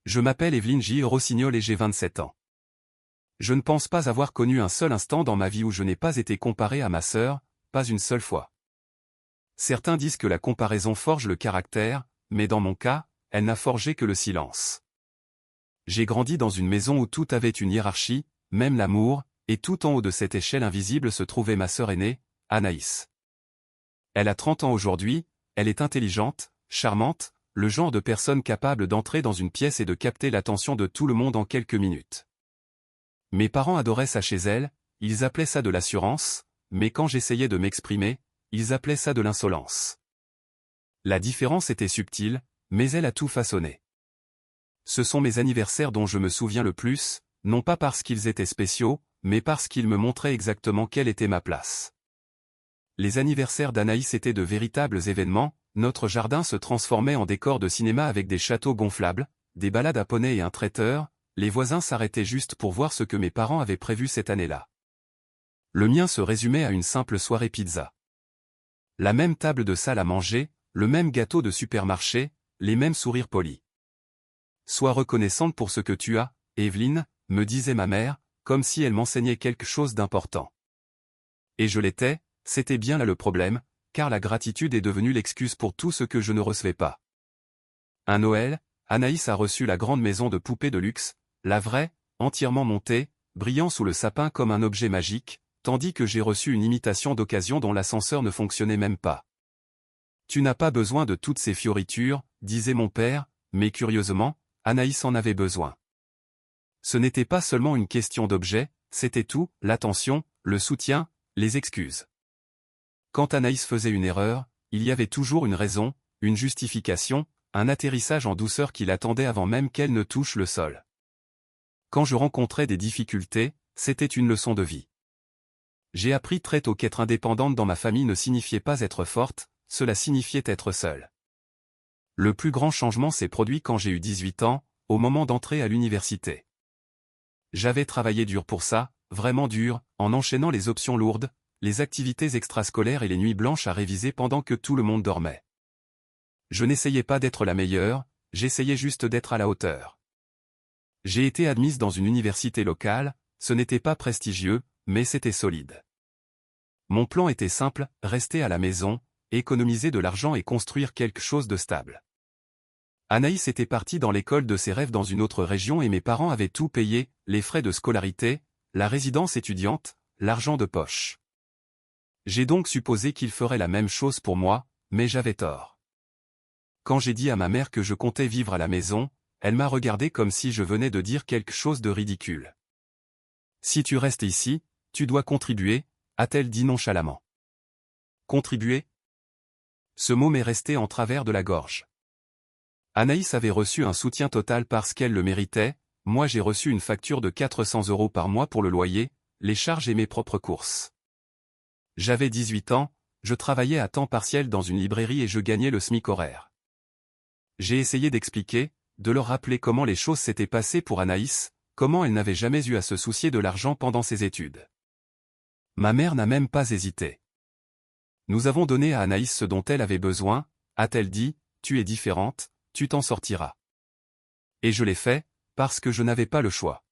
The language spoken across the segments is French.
Je m'appelle Evelyne J. Rossignol et j'ai 27 ans. Je ne pense pas avoir connu un seul instant dans ma vie où je n'ai pas été comparé à ma sœur, pas une seule fois. Certains disent que la comparaison forge le caractère, mais dans mon cas, elle n'a forgé que le silence. J'ai grandi dans une maison où tout avait une hiérarchie, même l'amour, et tout en haut de cette échelle invisible se trouvait ma sœur aînée, Anaïs. Elle a 30 ans aujourd'hui, elle est intelligente, charmante, le genre de personne capable d'entrer dans une pièce et de capter l'attention de tout le monde en quelques minutes. Mes parents adoraient ça chez elle, ils appelaient ça de l'assurance, mais quand j'essayais de m'exprimer, ils appelaient ça de l'insolence. La différence était subtile, mais elle a tout façonné. Ce sont mes anniversaires dont je me souviens le plus, non pas parce qu'ils étaient spéciaux, mais parce qu'ils me montraient exactement quelle était ma place. Les anniversaires d'Anaïs étaient de véritables événements, notre jardin se transformait en décor de cinéma avec des châteaux gonflables, des balades à poney et un traiteur, les voisins s'arrêtaient juste pour voir ce que mes parents avaient prévu cette année-là. Le mien se résumait à une simple soirée pizza. La même table de salle à manger, le même gâteau de supermarché, les mêmes sourires polis. Sois reconnaissante pour ce que tu as, Evelyne, me disait ma mère, comme si elle m'enseignait quelque chose d'important. Et je l'étais, c'était bien là le problème, car la gratitude est devenue l'excuse pour tout ce que je ne recevais pas. Un Noël, Anaïs a reçu la grande maison de poupées de luxe, la vraie, entièrement montée, brillant sous le sapin comme un objet magique, tandis que j'ai reçu une imitation d'occasion dont l'ascenseur ne fonctionnait même pas. Tu n'as pas besoin de toutes ces fioritures, disait mon père, mais curieusement, Anaïs en avait besoin. Ce n'était pas seulement une question d'objet, c'était tout, l'attention, le soutien, les excuses. Quand Anaïs faisait une erreur, il y avait toujours une raison, une justification, un atterrissage en douceur qui l'attendait avant même qu'elle ne touche le sol. Quand je rencontrais des difficultés, c'était une leçon de vie. J'ai appris très tôt qu'être indépendante dans ma famille ne signifiait pas être forte, cela signifiait être seule. Le plus grand changement s'est produit quand j'ai eu 18 ans, au moment d'entrer à l'université. J'avais travaillé dur pour ça, vraiment dur, en enchaînant les options lourdes, les activités extrascolaires et les nuits blanches à réviser pendant que tout le monde dormait. Je n'essayais pas d'être la meilleure, j'essayais juste d'être à la hauteur. J'ai été admise dans une université locale, ce n'était pas prestigieux, mais c'était solide. Mon plan était simple, rester à la maison, économiser de l'argent et construire quelque chose de stable. Anaïs était partie dans l'école de ses rêves dans une autre région et mes parents avaient tout payé, les frais de scolarité, la résidence étudiante, l'argent de poche. J'ai donc supposé qu'ils feraient la même chose pour moi, mais j'avais tort. Quand j'ai dit à ma mère que je comptais vivre à la maison, elle m'a regardé comme si je venais de dire quelque chose de ridicule. Si tu restes ici, tu dois contribuer, a-t-elle dit nonchalamment. Contribuer ? Ce mot m'est resté en travers de la gorge. Anaïs avait reçu un soutien total parce qu'elle le méritait, moi j'ai reçu une facture de 400 € par mois pour le loyer, les charges et mes propres courses. J'avais 18 ans, je travaillais à temps partiel dans une librairie et je gagnais le SMIC horaire. J'ai essayé d'expliquer, de leur rappeler comment les choses s'étaient passées pour Anaïs, comment elle n'avait jamais eu à se soucier de l'argent pendant ses études. Ma mère n'a même pas hésité. Nous avons donné à Anaïs ce dont elle avait besoin, a-t-elle dit, tu es différente, tu t'en sortiras. Et je l'ai fait, parce que je n'avais pas le choix.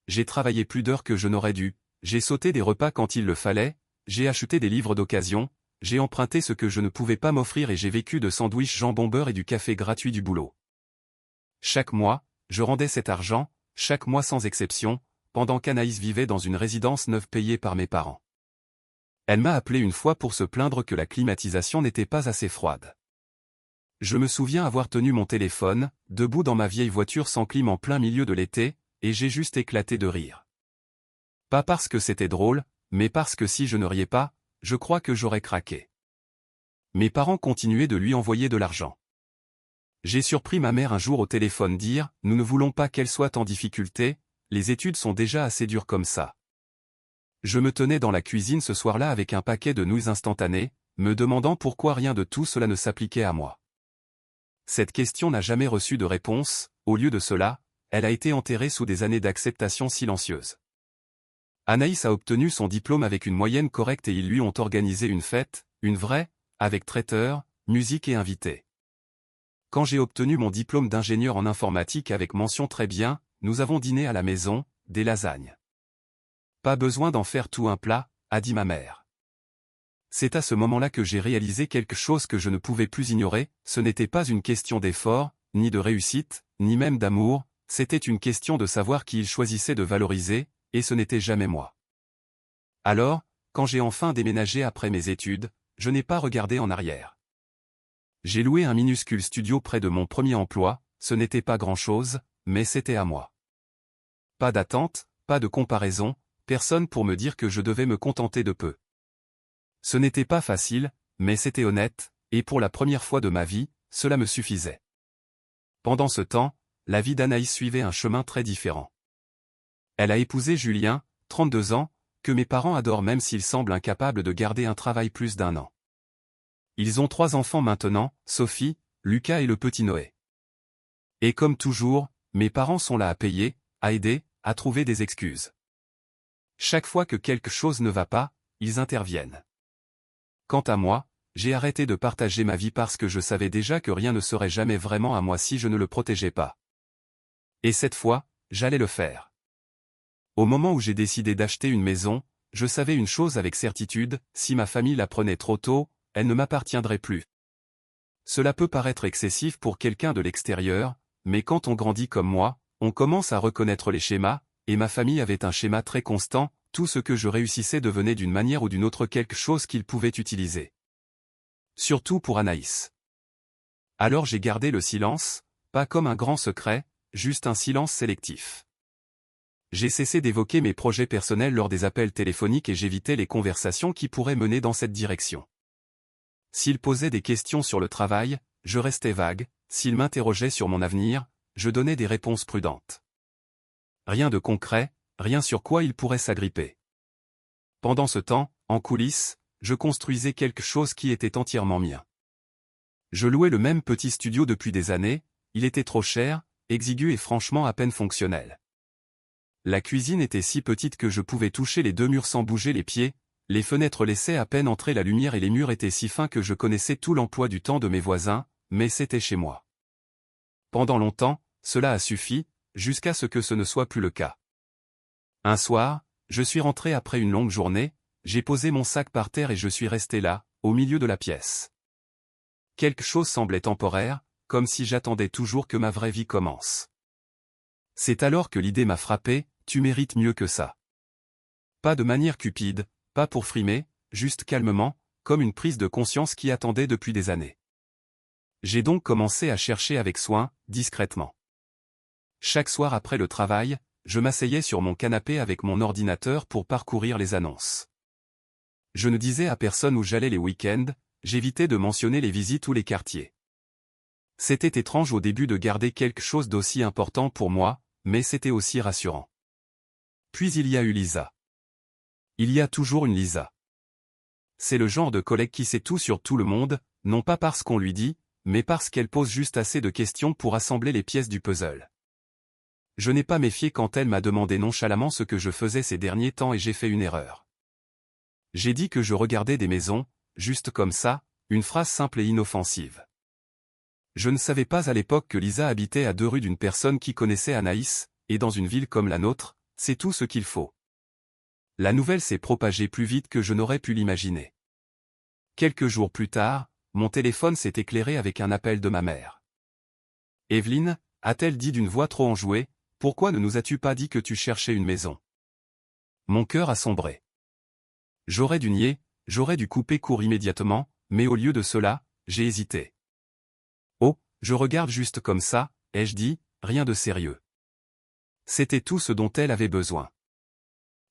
J'ai travaillé plus d'heures que je n'aurais dû, j'ai sauté des repas quand il le fallait, j'ai acheté des livres d'occasion, j'ai emprunté ce que je ne pouvais pas m'offrir et j'ai vécu de sandwichs jambon beurre et du café gratuit du boulot. Chaque mois, je rendais cet argent, chaque mois sans exception, pendant qu'Anaïs vivait dans une résidence neuve payée par mes parents. Elle m'a appelé une fois pour se plaindre que la climatisation n'était pas assez froide. Je me souviens avoir tenu mon téléphone, debout dans ma vieille voiture sans clim en plein milieu de l'été, et j'ai juste éclaté de rire. Pas parce que c'était drôle, mais parce que si je ne riais pas, je crois que j'aurais craqué. Mes parents continuaient de lui envoyer de l'argent. J'ai surpris ma mère un jour au téléphone dire « Nous ne voulons pas qu'elle soit en difficulté, les études sont déjà assez dures comme ça. » Je me tenais dans la cuisine ce soir-là avec un paquet de nouilles instantanées, me demandant pourquoi rien de tout cela ne s'appliquait à moi. Cette question n'a jamais reçu de réponse, au lieu de cela, elle a été enterrée sous des années d'acceptation silencieuse. Anaïs a obtenu son diplôme avec une moyenne correcte et ils lui ont organisé une fête, une vraie, avec traiteur, musique et invités. Quand j'ai obtenu mon diplôme d'ingénieur en informatique avec mention très bien, nous avons dîné à la maison, des lasagnes. Pas besoin d'en faire tout un plat, a dit ma mère. C'est à ce moment-là que j'ai réalisé quelque chose que je ne pouvais plus ignorer, ce n'était pas une question d'effort, ni de réussite, ni même d'amour, c'était une question de savoir qui il choisissait de valoriser, et ce n'était jamais moi. Alors, quand j'ai enfin déménagé après mes études, je n'ai pas regardé en arrière. J'ai loué un minuscule studio près de mon premier emploi, ce n'était pas grand-chose, mais c'était à moi. Pas d'attente, pas de comparaison, personne pour me dire que je devais me contenter de peu. Ce n'était pas facile, mais c'était honnête, et pour la première fois de ma vie, cela me suffisait. Pendant ce temps, la vie d'Anaïs suivait un chemin très différent. Elle a épousé Julien, 32 ans, que mes parents adorent même s'ils semblent incapables de garder un travail plus d'1 an. Ils ont 3 enfants maintenant, Sophie, Lucas et le petit Noé. Et comme toujours, mes parents sont là à payer, à aider, à trouver des excuses. Chaque fois que quelque chose ne va pas, ils interviennent. Quant à moi, j'ai arrêté de partager ma vie parce que je savais déjà que rien ne serait jamais vraiment à moi si je ne le protégeais pas. Et cette fois, j'allais le faire. Au moment où j'ai décidé d'acheter une maison, je savais une chose avec certitude, si ma famille la prenait trop tôt, elle ne m'appartiendrait plus. Cela peut paraître excessif pour quelqu'un de l'extérieur, mais quand on grandit comme moi, on commence à reconnaître les schémas, et ma famille avait un schéma très constant, tout ce que je réussissais devenait d'une manière ou d'une autre quelque chose qu'ils pouvaient utiliser. Surtout pour Anaïs. Alors j'ai gardé le silence, pas comme un grand secret, juste un silence sélectif. J'ai cessé d'évoquer mes projets personnels lors des appels téléphoniques et j'évitais les conversations qui pourraient mener dans cette direction. S'il posait des questions sur le travail, je restais vague, s'il m'interrogeait sur mon avenir, je donnais des réponses prudentes. Rien de concret, rien sur quoi il pourrait s'agripper. Pendant ce temps, en coulisses, je construisais quelque chose qui était entièrement mien. Je louais le même petit studio depuis des années, il était trop cher, exigu et franchement à peine fonctionnel. La cuisine était si petite que je pouvais toucher les 2 murs sans bouger les pieds, les fenêtres laissaient à peine entrer la lumière et les murs étaient si fins que je connaissais tout l'emploi du temps de mes voisins, mais c'était chez moi. Pendant longtemps, cela a suffi, jusqu'à ce que ce ne soit plus le cas. Un soir, je suis rentré après une longue journée, j'ai posé mon sac par terre et je suis resté là, au milieu de la pièce. Quelque chose semblait temporaire, comme si j'attendais toujours que ma vraie vie commence. C'est alors que l'idée m'a frappé, tu mérites mieux que ça. Pas de manière cupide, pas pour frimer, juste calmement, comme une prise de conscience qui attendait depuis des années. J'ai donc commencé à chercher avec soin, discrètement. Chaque soir après le travail, je m'asseyais sur mon canapé avec mon ordinateur pour parcourir les annonces. Je ne disais à personne où j'allais les week-ends, j'évitais de mentionner les visites ou les quartiers. C'était étrange au début de garder quelque chose d'aussi important pour moi, mais c'était aussi rassurant. Puis il y a eu Lisa. Il y a toujours une Lisa. C'est le genre de collègue qui sait tout sur tout le monde, non pas parce qu'on lui dit, mais parce qu'elle pose juste assez de questions pour assembler les pièces du puzzle. Je n'ai pas méfié quand elle m'a demandé nonchalamment ce que je faisais ces derniers temps et j'ai fait une erreur. J'ai dit que je regardais des maisons, juste comme ça, une phrase simple et inoffensive. Je ne savais pas à l'époque que Lisa habitait à 2 rues d'une personne qui connaissait Anaïs, et dans une ville comme la nôtre, c'est tout ce qu'il faut. La nouvelle s'est propagée plus vite que je n'aurais pu l'imaginer. Quelques jours plus tard, mon téléphone s'est éclairé avec un appel de ma mère. « Evelyne » a-t-elle dit d'une voix trop enjouée, « pourquoi ne nous as-tu pas dit que tu cherchais une maison ?» Mon cœur a sombré. J'aurais dû nier, j'aurais dû couper court immédiatement, mais au lieu de cela, j'ai hésité. « Oh, je regarde juste comme ça », ai-je dit, rien de sérieux. C'était tout ce dont elle avait besoin.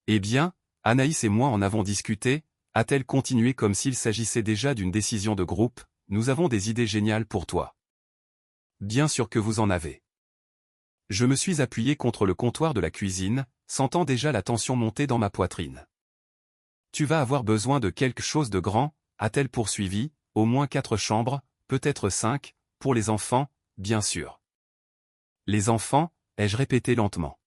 Eh bien, Anaïs et moi en avons discuté, a-t-elle continué comme s'il s'agissait déjà d'une décision de groupe, nous avons des idées géniales pour toi. Bien sûr que vous en avez. Je me suis appuyé contre le comptoir de la cuisine, sentant déjà la tension monter dans ma poitrine. Tu vas avoir besoin de quelque chose de grand, a-t-elle poursuivi, au moins 4 chambres, peut-être 5, pour les enfants, bien sûr. Les enfants, ai-je répété lentement.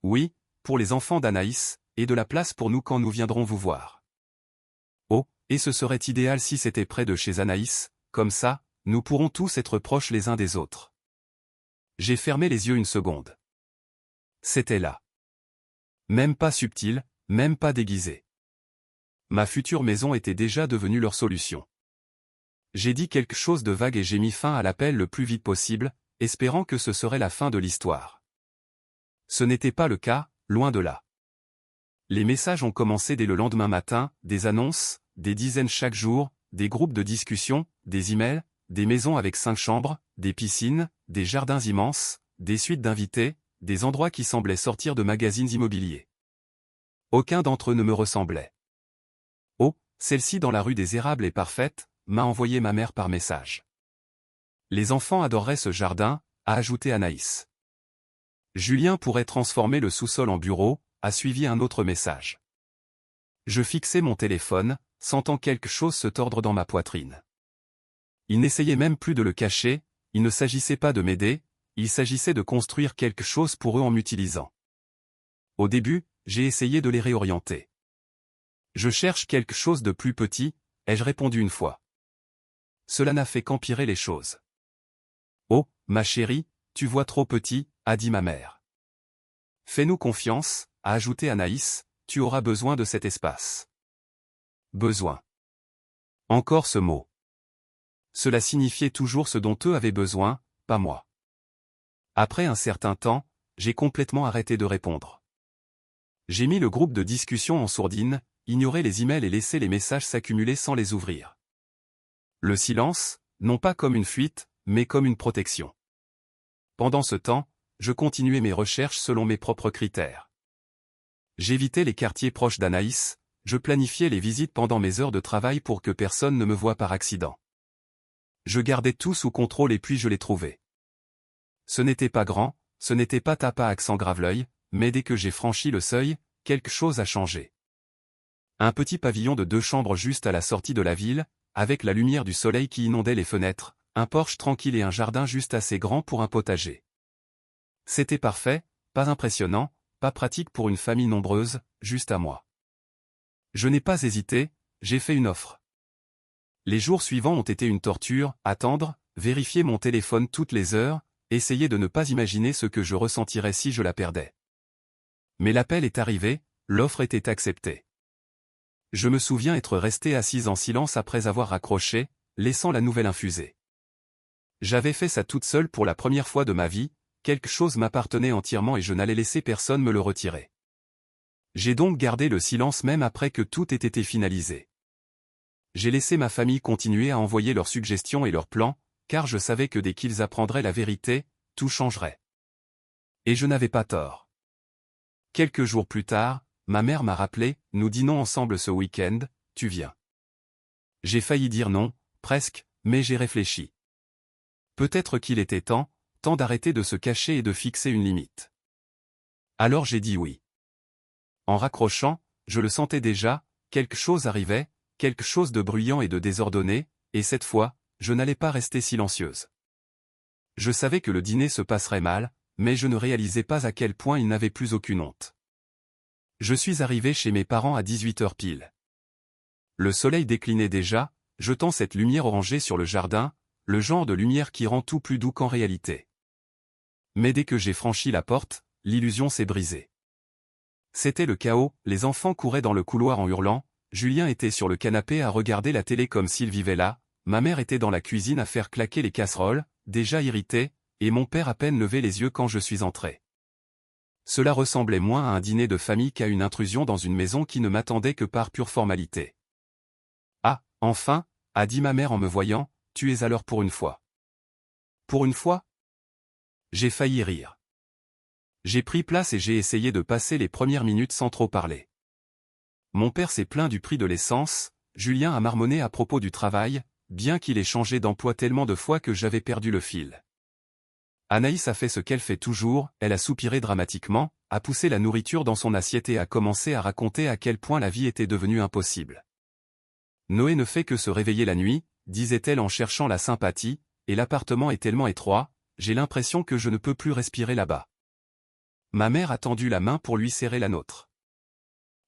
Oui, pour les enfants d'Anaïs, et de la place pour nous quand nous viendrons vous voir. Oh, et ce serait idéal si c'était près de chez Anaïs, comme ça, nous pourrons tous être proches les uns des autres. J'ai fermé les yeux une seconde. C'était là. Même pas subtil, même pas déguisé. Ma future maison était déjà devenue leur solution. J'ai dit quelque chose de vague et j'ai mis fin à l'appel le plus vite possible, espérant que ce serait la fin de l'histoire. Ce n'était pas le cas, loin de là. Les messages ont commencé dès le lendemain matin, des annonces, des dizaines chaque jour, des groupes de discussion, des emails, des maisons avec 5 chambres, des piscines, des jardins immenses, des suites d'invités, des endroits qui semblaient sortir de magazines immobiliers. Aucun d'entre eux ne me ressemblait. Oh, celle-ci dans la rue des Érables est parfaite, m'a envoyé ma mère par message. Les enfants adoreraient ce jardin, a ajouté Anaïs. Julien pourrait transformer le sous-sol en bureau, a suivi un autre message. Je fixais mon téléphone, sentant quelque chose se tordre dans ma poitrine. Il n'essayait même plus de le cacher, il ne s'agissait pas de m'aider, il s'agissait de construire quelque chose pour eux en m'utilisant. Au début, j'ai essayé de les réorienter. Je cherche quelque chose de plus petit, ai-je répondu une fois. Cela n'a fait qu'empirer les choses. Oh, ma chérie, tu vois trop petit, a dit ma mère. Fais-nous confiance, a ajouté Anaïs, tu auras besoin de cet espace. Besoin. Encore ce mot. Cela signifiait toujours ce dont eux avaient besoin, pas moi. Après un certain temps, j'ai complètement arrêté de répondre. J'ai mis le groupe de discussion en sourdine, ignoré les emails et laissé les messages s'accumuler sans les ouvrir. Le silence, non pas comme une fuite, mais comme une protection. Pendant ce temps, je continuais mes recherches selon mes propres critères. J'évitais les quartiers proches d'Anaïs, je planifiais les visites pendant mes heures de travail pour que personne ne me voie par accident. Je gardais tout sous contrôle et puis je les trouvais. Ce n'était pas grand, ce n'était pas Tapa accent Graveleuil, mais dès que j'ai franchi le seuil, quelque chose a changé. Un petit pavillon de 2 chambres juste à la sortie de la ville, avec la lumière du soleil qui inondait les fenêtres, un porche tranquille et un jardin juste assez grand pour un potager. C'était parfait, pas impressionnant, pas pratique pour une famille nombreuse, juste à moi. Je n'ai pas hésité, j'ai fait une offre. Les jours suivants ont été une torture, attendre, vérifier mon téléphone toutes les heures, essayer de ne pas imaginer ce que je ressentirais si je la perdais. Mais l'appel est arrivé, l'offre était acceptée. Je me souviens être resté assise en silence après avoir raccroché, laissant la nouvelle infuser. J'avais fait ça toute seule pour la première fois de ma vie, quelque chose m'appartenait entièrement et je n'allais laisser personne me le retirer. J'ai donc gardé le silence même après que tout ait été finalisé. J'ai laissé ma famille continuer à envoyer leurs suggestions et leurs plans, car je savais que dès qu'ils apprendraient la vérité, tout changerait. Et je n'avais pas tort. Quelques jours plus tard, ma mère m'a rappelé, nous dînons ensemble ce week-end, tu viens. J'ai failli dire non, presque, mais j'ai réfléchi. Peut-être qu'il était temps d'arrêter de se cacher et de fixer une limite. Alors j'ai dit oui. En raccrochant, je le sentais déjà, quelque chose arrivait, quelque chose de bruyant et de désordonné, et cette fois, je n'allais pas rester silencieuse. Je savais que le dîner se passerait mal, mais je ne réalisais pas à quel point il n'avait plus aucune honte. Je suis arrivé chez mes parents à 18h pile. Le soleil déclinait déjà, jetant cette lumière orangée sur le jardin, le genre de lumière qui rend tout plus doux qu'en réalité. Mais dès que j'ai franchi la porte, l'illusion s'est brisée. C'était le chaos, les enfants couraient dans le couloir en hurlant, Julien était sur le canapé à regarder la télé comme s'il vivait là, ma mère était dans la cuisine à faire claquer les casseroles, déjà irritée, et mon père à peine levait les yeux quand je suis entré. Cela ressemblait moins à un dîner de famille qu'à une intrusion dans une maison qui ne m'attendait que par pure formalité. Ah, enfin, a dit ma mère en me voyant, tu es à l'heure pour une fois. Pour une fois ? J'ai failli rire. J'ai pris place et j'ai essayé de passer les premières minutes sans trop parler. Mon père s'est plaint du prix de l'essence, Julien a marmonné à propos du travail, bien qu'il ait changé d'emploi tellement de fois que j'avais perdu le fil. Anaïs a fait ce qu'elle fait toujours, elle a soupiré dramatiquement, a poussé la nourriture dans son assiette et a commencé à raconter à quel point la vie était devenue impossible. Noé ne fait que se réveiller la nuit, disait-elle en cherchant la sympathie, et l'appartement est tellement étroit, j'ai l'impression que je ne peux plus respirer là-bas. Ma mère a tendu la main pour lui serrer la nôtre.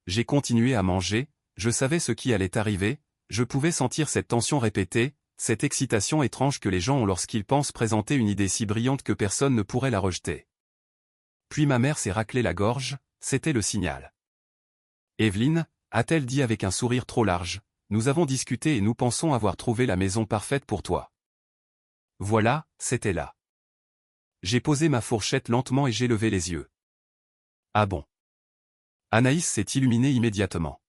J'ai continué à manger, je savais ce qui allait arriver, je pouvais sentir cette tension répétée, cette excitation étrange que les gens ont lorsqu'ils pensent présenter une idée si brillante que personne ne pourrait la rejeter. Puis ma mère s'est raclé la gorge, c'était le signal. Evelyne, a-t-elle dit avec un sourire trop large, nous avons discuté et nous pensons avoir trouvé la maison parfaite pour toi. Voilà, c'était là. J'ai posé ma fourchette lentement et j'ai levé les yeux. Ah bon? Anaïs s'est illuminée immédiatement.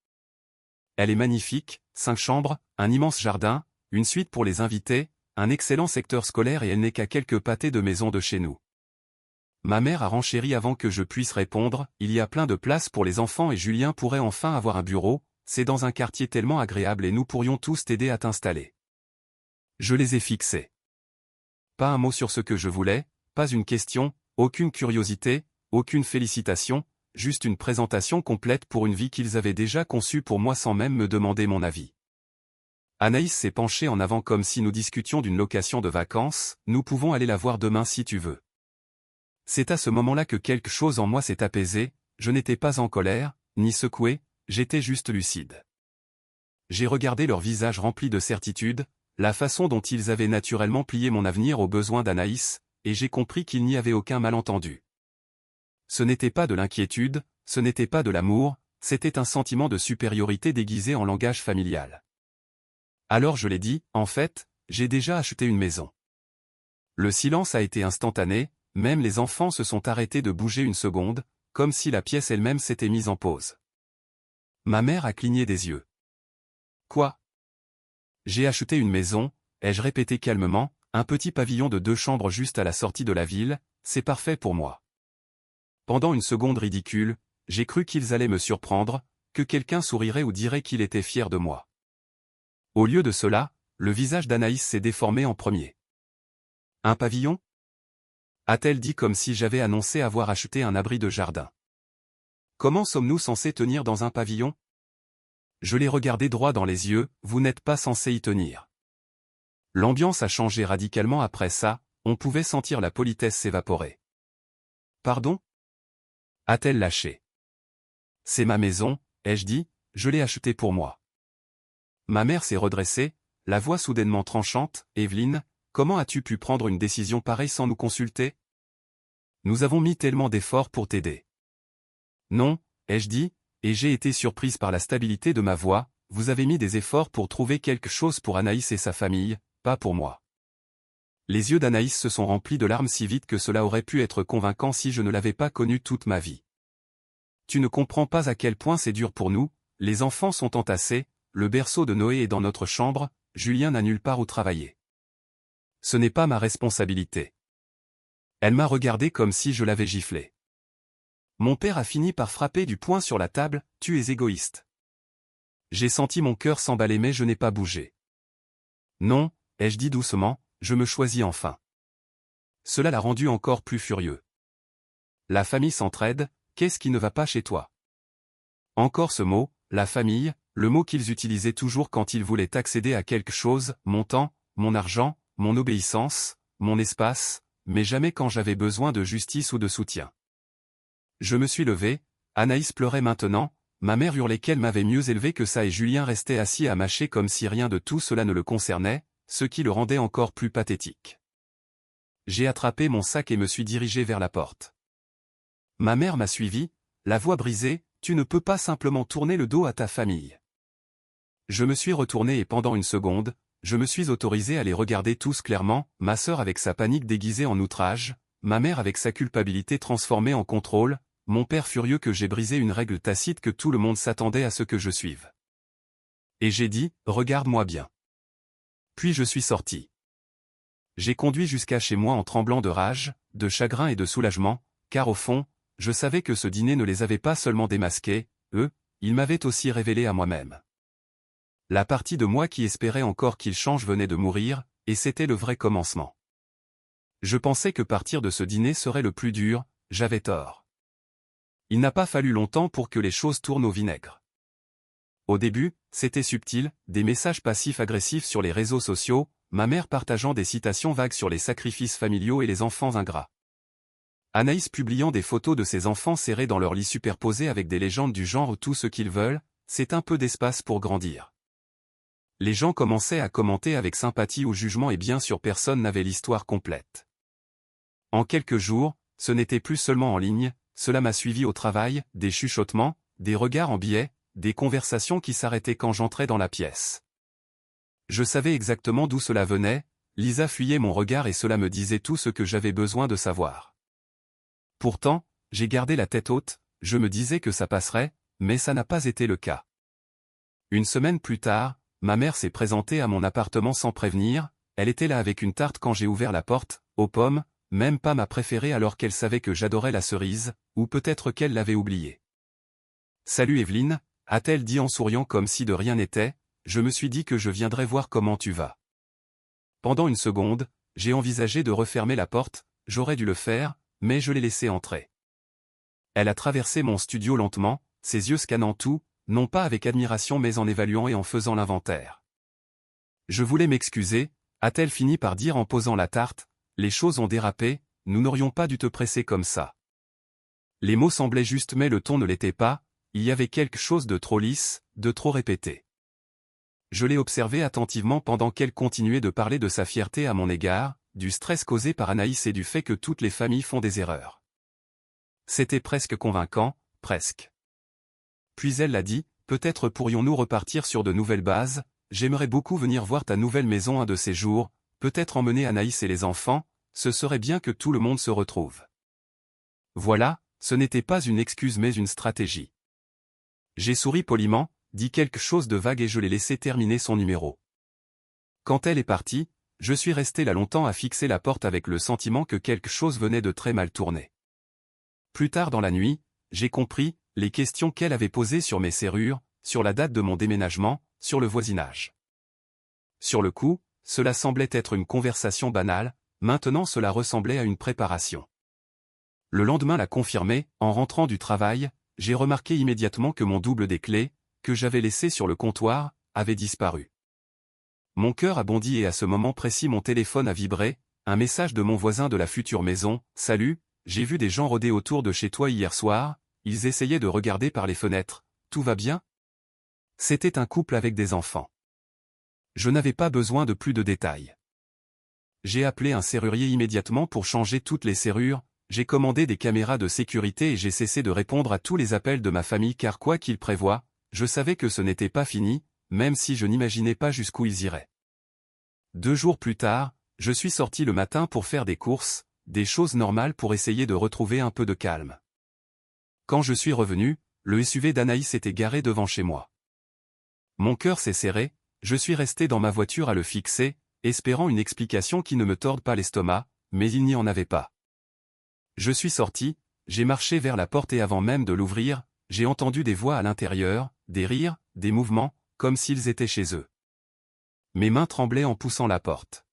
Elle est magnifique, 5 chambres, un immense jardin, une suite pour les invités, un excellent secteur scolaire et elle n'est qu'à quelques pâtés de maison de chez nous. Ma mère a renchéri avant que je puisse répondre, il y a plein de places pour les enfants et Julien pourrait enfin avoir un bureau, c'est dans un quartier tellement agréable et nous pourrions tous t'aider à t'installer. Je les ai fixés. Pas un mot sur ce que je voulais, pas une question, aucune curiosité, aucune félicitation, juste une présentation complète pour une vie qu'ils avaient déjà conçue pour moi sans même me demander mon avis. Anaïs s'est penchée en avant comme si nous discutions d'une location de vacances, nous pouvons aller la voir demain si tu veux. C'est à ce moment-là que quelque chose en moi s'est apaisé, je n'étais pas en colère, ni secoué, j'étais juste lucide. J'ai regardé leur visage rempli de certitude, la façon dont ils avaient naturellement plié mon avenir aux besoins d'Anaïs, et j'ai compris qu'il n'y avait aucun malentendu. Ce n'était pas de l'inquiétude, ce n'était pas de l'amour, c'était un sentiment de supériorité déguisé en langage familial. Alors je l'ai dit, en fait, j'ai déjà acheté une maison. Le silence a été instantané, même les enfants se sont arrêtés de bouger une seconde, comme si la pièce elle-même s'était mise en pause. Ma mère a cligné des yeux. Quoi? J'ai acheté une maison, ai-je répété calmement, un petit pavillon de 2 chambres juste à la sortie de la ville, c'est parfait pour moi. Pendant une seconde ridicule, j'ai cru qu'ils allaient me surprendre, que quelqu'un sourirait ou dirait qu'il était fier de moi. Au lieu de cela, le visage d'Anaïs s'est déformé en premier. Un pavillon? A-t-elle dit comme si j'avais annoncé avoir acheté un abri de jardin. Comment sommes-nous censés tenir dans un pavillon? Je l'ai regardé droit dans les yeux, vous n'êtes pas censé y tenir. L'ambiance a changé radicalement après ça, on pouvait sentir la politesse s'évaporer. Pardon? A-t-elle lâché. C'est ma maison, ai-je dit, je l'ai achetée pour moi. Ma mère s'est redressée, la voix soudainement tranchante, Evelyne, comment as-tu pu prendre une décision pareille sans nous consulter? Nous avons mis tellement d'efforts pour t'aider. Non, ai-je dit, et j'ai été surprise par la stabilité de ma voix, vous avez mis des efforts pour trouver quelque chose pour Anaïs et sa famille, pas pour moi. Les yeux d'Anaïs se sont remplis de larmes si vite que cela aurait pu être convaincant si je ne l'avais pas connu toute ma vie. Tu ne comprends pas à quel point c'est dur pour nous, les enfants sont entassés, le berceau de Noé est dans notre chambre, Julien n'a nulle part où travailler. Ce n'est pas ma responsabilité. Elle m'a regardé comme si je l'avais giflé. Mon père a fini par frapper du poing sur la table, tu es égoïste. J'ai senti mon cœur s'emballer mais je n'ai pas bougé. Non, ai-je dit doucement, je me choisis enfin. Cela l'a rendu encore plus furieux. La famille s'entraide, qu'est-ce qui ne va pas chez toi? Encore ce mot, la famille, le mot qu'ils utilisaient toujours quand ils voulaient accéder à quelque chose, mon temps, mon argent, mon obéissance, mon espace, mais jamais quand j'avais besoin de justice ou de soutien. Je me suis levé, Anaïs pleurait maintenant, ma mère hurlait qu'elle m'avait mieux élevé que ça et Julien restait assis à mâcher comme si rien de tout cela ne le concernait, ce qui le rendait encore plus pathétique. J'ai attrapé mon sac et me suis dirigé vers la porte. Ma mère m'a suivi, la voix brisée, tu ne peux pas simplement tourner le dos à ta famille. Je me suis retourné et pendant une seconde, je me suis autorisé à les regarder tous clairement, ma sœur avec sa panique déguisée en outrage, ma mère avec sa culpabilité transformée en contrôle, mon père furieux que j'ai brisé une règle tacite que tout le monde s'attendait à ce que je suive. Et j'ai dit, regarde-moi bien. Puis je suis sorti. J'ai conduit jusqu'à chez moi en tremblant de rage, de chagrin et de soulagement, car au fond, je savais que ce dîner ne les avait pas seulement démasqués, eux, ils m'avaient aussi révélé à moi-même. La partie de moi qui espérait encore qu'ils changent venait de mourir, et c'était le vrai commencement. Je pensais que partir de ce dîner serait le plus dur, j'avais tort. Il n'a pas fallu longtemps pour que les choses tournent au vinaigre. Au début, c'était subtil, des messages passifs-agressifs sur les réseaux sociaux, ma mère partageant des citations vagues sur les sacrifices familiaux et les enfants ingrats. Anaïs publiant des photos de ses enfants serrés dans leur lit superposés avec des légendes du genre « tout ce qu'ils veulent, c'est un peu d'espace pour grandir ». Les gens commençaient à commenter avec sympathie ou jugement et bien sûr personne n'avait l'histoire complète. En quelques jours, ce n'était plus seulement en ligne, cela m'a suivi au travail, des chuchotements, des regards en biais, des conversations qui s'arrêtaient quand j'entrais dans la pièce. Je savais exactement d'où cela venait, Lisa fuyait mon regard et cela me disait tout ce que j'avais besoin de savoir. Pourtant, j'ai gardé la tête haute, je me disais que ça passerait, mais ça n'a pas été le cas. Une semaine plus tard, ma mère s'est présentée à mon appartement sans prévenir, elle était là avec une tarte quand j'ai ouvert la porte, aux pommes, même pas ma préférée alors qu'elle savait que j'adorais la cerise, ou peut-être qu'elle l'avait oubliée. « Salut Evelyne », a-t-elle dit en souriant comme si de rien n'était, je me suis dit que je viendrais voir comment tu vas. Pendant une seconde, j'ai envisagé de refermer la porte, j'aurais dû le faire, mais je l'ai laissée entrer. Elle a traversé mon studio lentement, ses yeux scannant tout, non pas avec admiration mais en évaluant et en faisant l'inventaire. Je voulais m'excuser, a-t-elle fini par dire en posant la tarte, les choses ont dérapé, nous n'aurions pas dû te presser comme ça. Les mots semblaient justes mais le ton ne l'était pas, il y avait quelque chose de trop lisse, de trop répété. Je l'ai observé attentivement pendant qu'elle continuait de parler de sa fierté à mon égard, du stress causé par Anaïs et du fait que toutes les familles font des erreurs. C'était presque convaincant, presque. Puis elle l'a dit, peut-être pourrions-nous repartir sur de nouvelles bases, j'aimerais beaucoup venir voir ta nouvelle maison un de ces jours, peut-être emmener Anaïs et les enfants, ce serait bien que tout le monde se retrouve. Voilà, ce n'était pas une excuse mais une stratégie. J'ai souri poliment, dit quelque chose de vague et je l'ai laissé terminer son numéro. Quand elle est partie, je suis resté là longtemps à fixer la porte avec le sentiment que quelque chose venait de très mal tourner. Plus tard dans la nuit, j'ai compris les questions qu'elle avait posées sur mes serrures, sur la date de mon déménagement, sur le voisinage. Sur le coup, cela semblait être une conversation banale, maintenant cela ressemblait à une préparation. Le lendemain l'a confirmé, en rentrant du travail, j'ai remarqué immédiatement que mon double des clés, que j'avais laissé sur le comptoir, avait disparu. Mon cœur a bondi et à ce moment précis mon téléphone a vibré, un message de mon voisin de la future maison, « Salut, j'ai vu des gens rôder autour de chez toi hier soir, ils essayaient de regarder par les fenêtres, tout va bien ?» C'était un couple avec des enfants. Je n'avais pas besoin de plus de détails. J'ai appelé un serrurier immédiatement pour changer toutes les serrures, j'ai commandé des caméras de sécurité et j'ai cessé de répondre à tous les appels de ma famille car quoi qu'ils prévoient, je savais que ce n'était pas fini, même si je n'imaginais pas jusqu'où ils iraient. 2 jours plus tard, je suis sorti le matin pour faire des courses, des choses normales pour essayer de retrouver un peu de calme. Quand je suis revenu, le SUV d'Anaïs était garé devant chez moi. Mon cœur s'est serré, je suis resté dans ma voiture à le fixer, espérant une explication qui ne me torde pas l'estomac, mais il n'y en avait pas. Je suis sorti, j'ai marché vers la porte et avant même de l'ouvrir, j'ai entendu des voix à l'intérieur, des rires, des mouvements, comme s'ils étaient chez eux. Mes mains tremblaient en poussant la porte.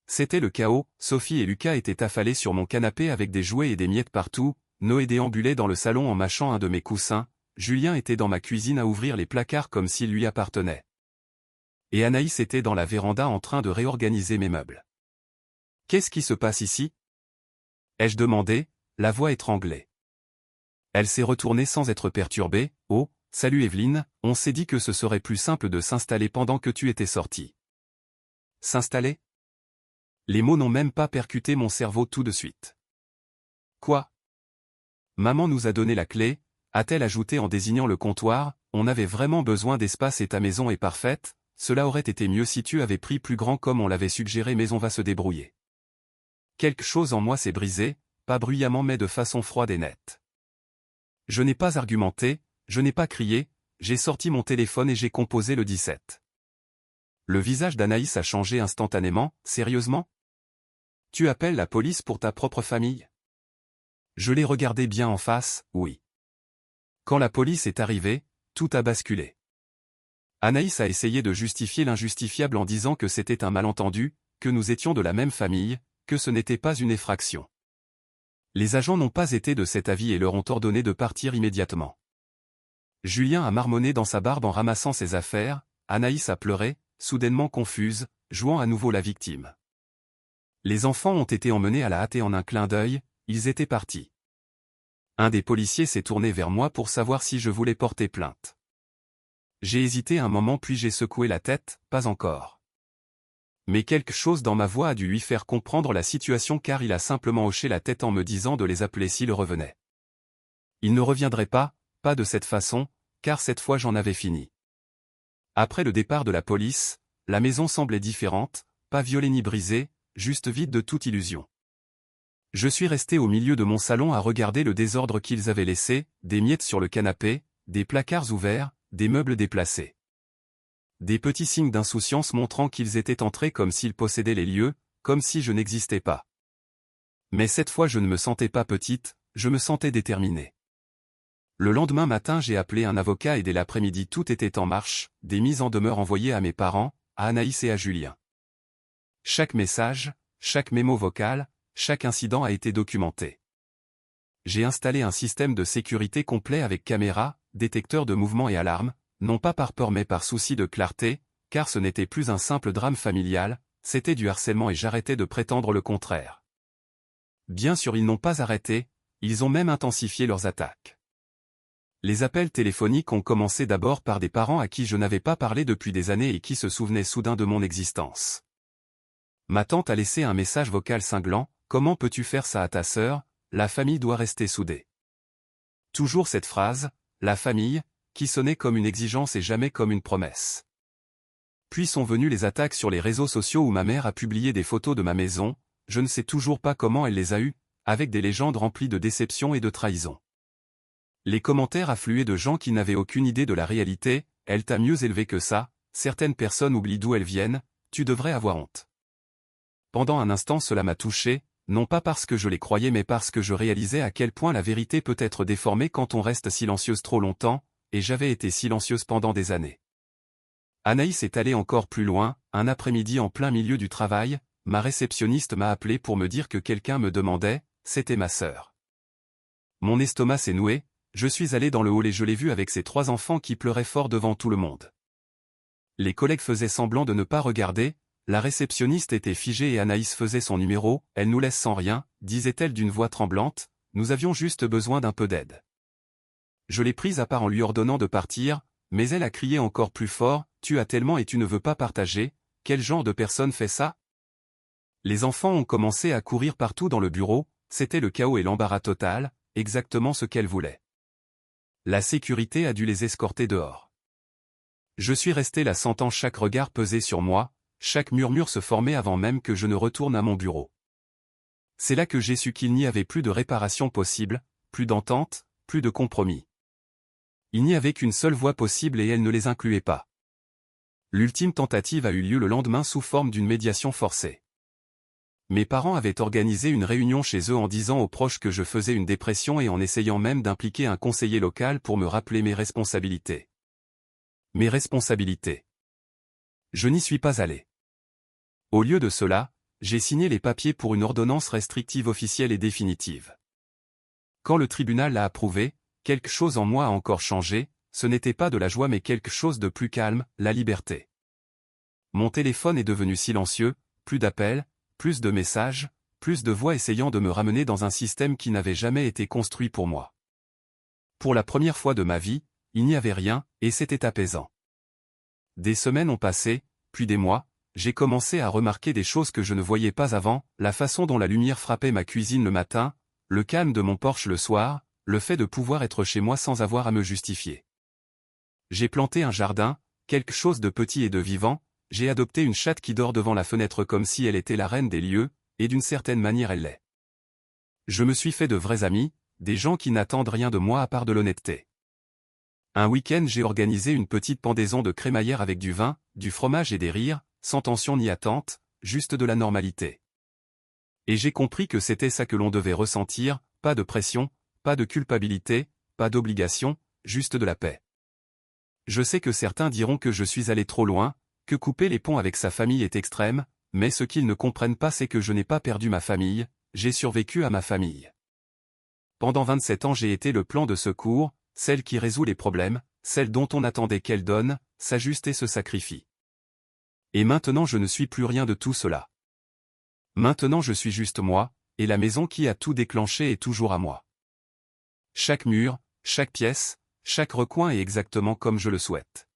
C'était le chaos, Sophie et Lucas étaient affalés sur mon canapé avec des jouets et des miettes partout, Noé déambulait dans le salon en mâchant un de mes coussins, Julien était dans ma cuisine à ouvrir les placards comme s'ils lui appartenaient. Et Anaïs était dans la véranda en train de réorganiser mes meubles. « Qu'est-ce qui se passe ici ?» ai-je demandé, la voix étranglée. Elle s'est retournée sans être perturbée. « Oh, salut Evelyne, on s'est dit que ce serait plus simple de s'installer pendant que tu étais sortie. » S'installer ? Les mots n'ont même pas percuté mon cerveau tout de suite. Quoi ? Maman nous a donné la clé, a-t-elle ajouté en désignant le comptoir, on avait vraiment besoin d'espace et ta maison est parfaite, cela aurait été mieux si tu avais pris plus grand comme on l'avait suggéré mais on va se débrouiller. Quelque chose en moi s'est brisé, pas bruyamment mais de façon froide et nette. Je n'ai pas argumenté, je n'ai pas crié, j'ai sorti mon téléphone et j'ai composé le 17. Le visage d'Anaïs a changé instantanément, sérieusement ? Tu appelles la police pour ta propre famille ? Je l'ai regardé bien en face, oui. Quand la police est arrivée, tout a basculé. Anaïs a essayé de justifier l'injustifiable en disant que c'était un malentendu, que nous étions de la même famille, que ce n'était pas une effraction. Les agents n'ont pas été de cet avis et leur ont ordonné de partir immédiatement. Julien a marmonné dans sa barbe en ramassant ses affaires, Anaïs a pleuré, soudainement confuse, jouant à nouveau la victime. Les enfants ont été emmenés à la hâte et en un clin d'œil, ils étaient partis. Un des policiers s'est tourné vers moi pour savoir si je voulais porter plainte. J'ai hésité un moment puis j'ai secoué la tête, pas encore. Mais quelque chose dans ma voix a dû lui faire comprendre la situation car il a simplement hoché la tête en me disant de les appeler s'il revenait. Il ne reviendrait pas de cette façon, car cette fois j'en avais fini. Après le départ de la police, la maison semblait différente, pas violée ni brisée, juste vide de toute illusion. Je suis resté au milieu de mon salon à regarder le désordre qu'ils avaient laissé, des miettes sur le canapé, des placards ouverts, des meubles déplacés. Des petits signes d'insouciance montrant qu'ils étaient entrés comme s'ils possédaient les lieux, comme si je n'existais pas. Mais cette fois je ne me sentais pas petite, je me sentais déterminée. Le lendemain matin j'ai appelé un avocat et dès l'après-midi tout était en marche, des mises en demeure envoyées à mes parents, à Anaïs et à Julien. Chaque message, chaque mémo vocal, chaque incident a été documenté. J'ai installé un système de sécurité complet avec caméra, détecteur de mouvement et alarme, non pas par peur mais par souci de clarté, car ce n'était plus un simple drame familial, c'était du harcèlement et j'arrêtais de prétendre le contraire. Bien sûr ils n'ont pas arrêté, ils ont même intensifié leurs attaques. Les appels téléphoniques ont commencé d'abord par des parents à qui je n'avais pas parlé depuis des années et qui se souvenaient soudain de mon existence. Ma tante a laissé un message vocal cinglant, « Comment peux-tu faire ça à ta sœur, la famille doit rester soudée. » Toujours cette phrase, la famille, qui sonnait comme une exigence et jamais comme une promesse. Puis sont venues les attaques sur les réseaux sociaux où ma mère a publié des photos de ma maison, je ne sais toujours pas comment elle les a eues, avec des légendes remplies de déception et de trahison. Les commentaires affluaient de gens qui n'avaient aucune idée de la réalité, « Elle t'a mieux élevé que ça, certaines personnes oublient d'où elles viennent, tu devrais avoir honte. » Pendant un instant cela m'a touché, non pas parce que je les croyais mais parce que je réalisais à quel point la vérité peut être déformée quand on reste silencieuse trop longtemps, et j'avais été silencieuse pendant des années. Anaïs est allée encore plus loin, un après-midi en plein milieu du travail, ma réceptionniste m'a appelé pour me dire que quelqu'un me demandait, c'était ma sœur. Mon estomac s'est noué, je suis allé dans le hall et je l'ai vue avec ses 3 enfants qui pleuraient fort devant tout le monde. Les collègues faisaient semblant de ne pas regarder, la réceptionniste était figée et Anaïs faisait son numéro, elle nous laisse sans rien, disait-elle d'une voix tremblante, nous avions juste besoin d'un peu d'aide. Je l'ai prise à part en lui ordonnant de partir, mais elle a crié encore plus fort, tu as tellement et tu ne veux pas partager, quel genre de personne fait ça? Les enfants ont commencé à courir partout dans le bureau, c'était le chaos et l'embarras total, exactement ce qu'elle voulait. La sécurité a dû les escorter dehors. Je suis resté là sentant chaque regard peser sur moi, chaque murmure se formait avant même que je ne retourne à mon bureau. C'est là que j'ai su qu'il n'y avait plus de réparation possible, plus d'entente, plus de compromis. Il n'y avait qu'une seule voie possible et elle ne les incluait pas. L'ultime tentative a eu lieu le lendemain sous forme d'une médiation forcée. Mes parents avaient organisé une réunion chez eux en disant aux proches que je faisais une dépression et en essayant même d'impliquer un conseiller local pour me rappeler mes responsabilités. Mes responsabilités. Je n'y suis pas allé. Au lieu de cela, j'ai signé les papiers pour une ordonnance restrictive officielle et définitive. Quand le tribunal l'a approuvée, quelque chose en moi a encore changé, ce n'était pas de la joie mais quelque chose de plus calme, la liberté. Mon téléphone est devenu silencieux, plus d'appels, plus de messages, plus de voix essayant de me ramener dans un système qui n'avait jamais été construit pour moi. Pour la première fois de ma vie, il n'y avait rien, et c'était apaisant. Des semaines ont passé, puis des mois, j'ai commencé à remarquer des choses que je ne voyais pas avant, la façon dont la lumière frappait ma cuisine le matin, le calme de mon porche le soir, le fait de pouvoir être chez moi sans avoir à me justifier. J'ai planté un jardin, quelque chose de petit et de vivant, j'ai adopté une chatte qui dort devant la fenêtre comme si elle était la reine des lieux, et d'une certaine manière elle l'est. Je me suis fait de vrais amis, des gens qui n'attendent rien de moi à part de l'honnêteté. Un week-end j'ai organisé une petite pendaison de crémaillère avec du vin, du fromage et des rires, sans tension ni attente, juste de la normalité. Et j'ai compris que c'était ça que l'on devait ressentir, pas de pression, pas de culpabilité, pas d'obligation, juste de la paix. Je sais que certains diront que je suis allé trop loin, que couper les ponts avec sa famille est extrême, mais ce qu'ils ne comprennent pas c'est que je n'ai pas perdu ma famille, j'ai survécu à ma famille. Pendant 27 ans j'ai été le plan de secours, celle qui résout les problèmes, celle dont on attendait qu'elle donne, s'ajuste et se sacrifie. Et maintenant je ne suis plus rien de tout cela. Maintenant je suis juste moi, et la maison qui a tout déclenché est toujours à moi. Chaque mur, chaque pièce, chaque recoin est exactement comme je le souhaite.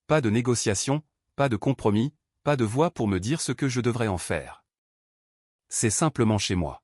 Pas de négociation, pas de compromis, pas de voix pour me dire ce que je devrais en faire. C'est simplement chez moi.